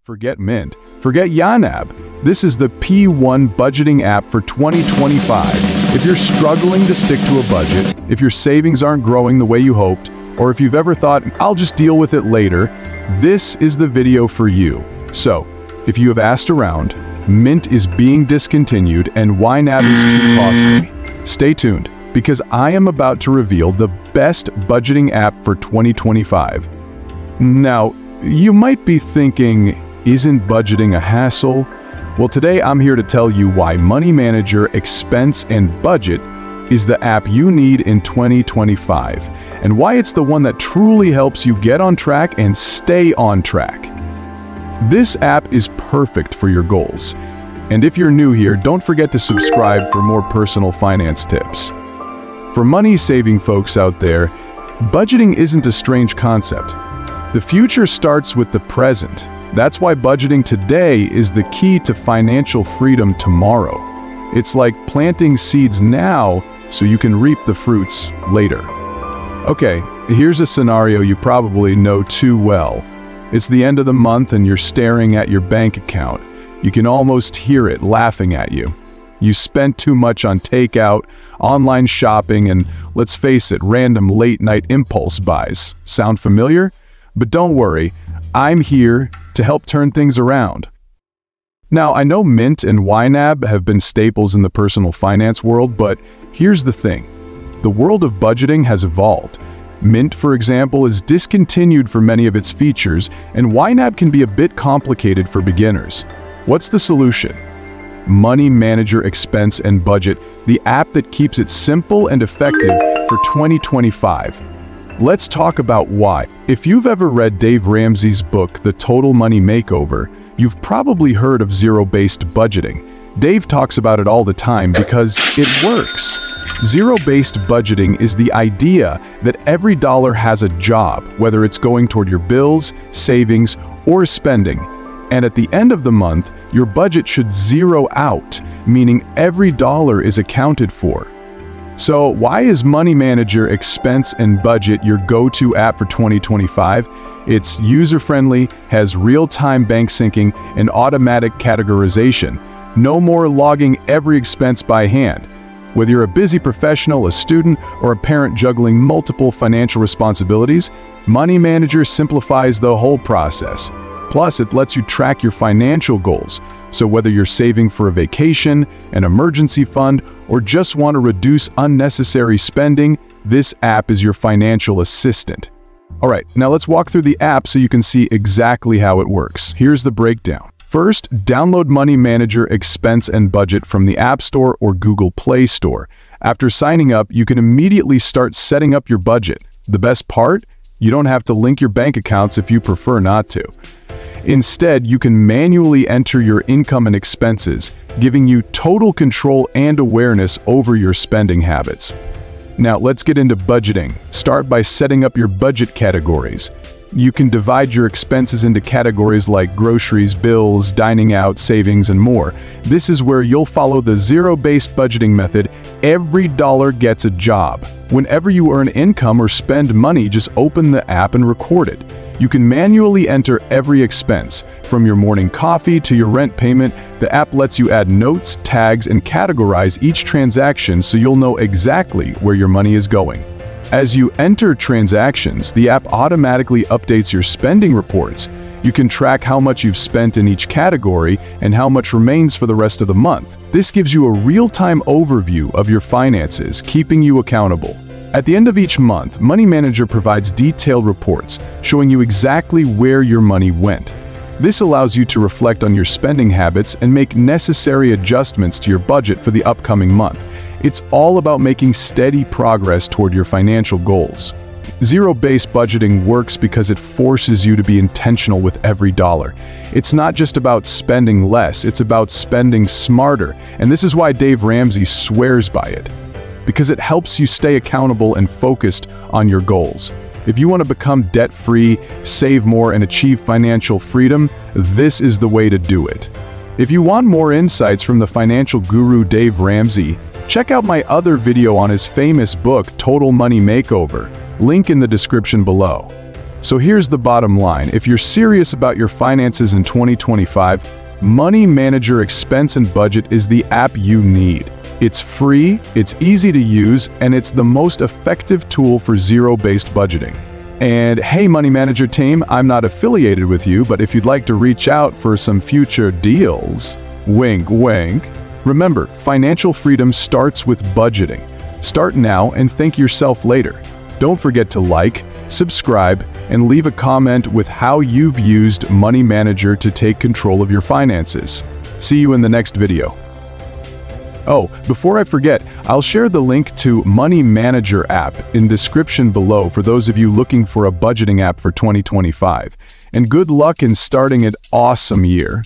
Forget Mint. Forget YNAB. This is the P1 budgeting app for 2025. If you're struggling to stick to a budget, if your savings aren't growing the way you hoped, or if you've ever thought, I'll just deal with it later, this is the video for you. So, if you have asked around, Mint is being discontinued and YNAB is too costly. Stay tuned, because I am about to reveal the best budgeting app for 2025. Now, you might be thinking, isn't budgeting a hassle? Well, today I'm here to tell you why Money Manager Expense and Budget is the app you need in 2025, and why it's the one that truly helps you get on track and stay on track. This app is perfect for your goals. And if you're new here, don't forget to subscribe for more personal finance tips. For money-saving folks out there, budgeting isn't a strange concept. The future starts with the present. That's why budgeting today is the key to financial freedom tomorrow. It's like planting seeds now so you can reap the fruits later. Okay, here's a scenario you probably know too well. It's the end of the month and you're staring at your bank account. You can almost hear it laughing at you. You spent too much on takeout, online shopping, and let's face it, random late-night impulse buys. Sound familiar? But don't worry, I'm here to help turn things around. Now, I know Mint and YNAB have been staples in the personal finance world, but here's the thing. The world of budgeting has evolved. Mint, for example, is discontinued for many of its features, and YNAB can be a bit complicated for beginners. What's the solution? Money Manager Expense and Budget, the app that keeps it simple and effective for 2025. Let's talk about why. If you've ever read Dave Ramsey's book, The Total Money Makeover, you've probably heard of zero-based budgeting. Dave talks about it all the time because it works. Zero-based budgeting is the idea that every dollar has a job, whether it's going toward your bills, savings, or spending. And at the end of the month, your budget should zero out, meaning every dollar is accounted for. So why is Money Manager Expense and Budget your go-to app for 2025? It's user-friendly, has real-time bank syncing, and automatic categorization. No more logging every expense by hand. Whether you're a busy professional, a student, or a parent juggling multiple financial responsibilities, Money Manager simplifies the whole process. Plus, it lets you track your financial goals. So whether you're saving for a vacation, an emergency fund, or just want to reduce unnecessary spending, this app is your financial assistant. Alright, now let's walk through the app so you can see exactly how it works. Here's the breakdown. First, download Money Manager Expense and Budget from the App Store or Google Play Store. After signing up, you can immediately start setting up your budget. The best part? You don't have to link your bank accounts if you prefer not to. Instead, you can manually enter your income and expenses, giving you total control and awareness over your spending habits. Now, let's get into budgeting. Start by setting up your budget categories. You can divide your expenses into categories like groceries, bills, dining out, savings, and more. This is where you'll follow the zero-based budgeting method. Every dollar gets a job. Whenever you earn income or spend money, just open the app and record it. You can manually enter every expense, from your morning coffee to your rent payment. The app lets you add notes, tags, and categorize each transaction so you'll know exactly where your money is going. As you enter transactions, the app automatically updates your spending reports. You can track how much you've spent in each category and how much remains for the rest of the month. This gives you a real-time overview of your finances, keeping you accountable. At the end of each month, Money Manager provides detailed reports showing you exactly where your money went. This allows you to reflect on your spending habits and make necessary adjustments to your budget for the upcoming month. It's all about making steady progress toward your financial goals. Zero-based budgeting works because it forces you to be intentional with every dollar. It's not just about spending less, it's about spending smarter. And this is why Dave Ramsey swears by it. Because it helps you stay accountable and focused on your goals. If you want to become debt-free, save more, and achieve financial freedom, this is the way to do it. If you want more insights from the financial guru Dave Ramsey, check out my other video on his famous book, Total Money Makeover. Link in the description below. So here's the bottom line. If you're serious about your finances in 2025, Money Manager Expense and Budget is the app you need. It's free, it's easy to use, and it's the most effective tool for zero-based budgeting. And hey, Money Manager team, I'm not affiliated with you, but if you'd like to reach out for some future deals, wink, wink. Remember, financial freedom starts with budgeting. Start now and thank yourself later. Don't forget to like, subscribe, and leave a comment with how you've used Money Manager to take control of your finances. See you in the next video. Oh, before I forget, I'll share the link to Money Manager app in description below for those of you looking for a budgeting app for 2025. And good luck in starting an awesome year.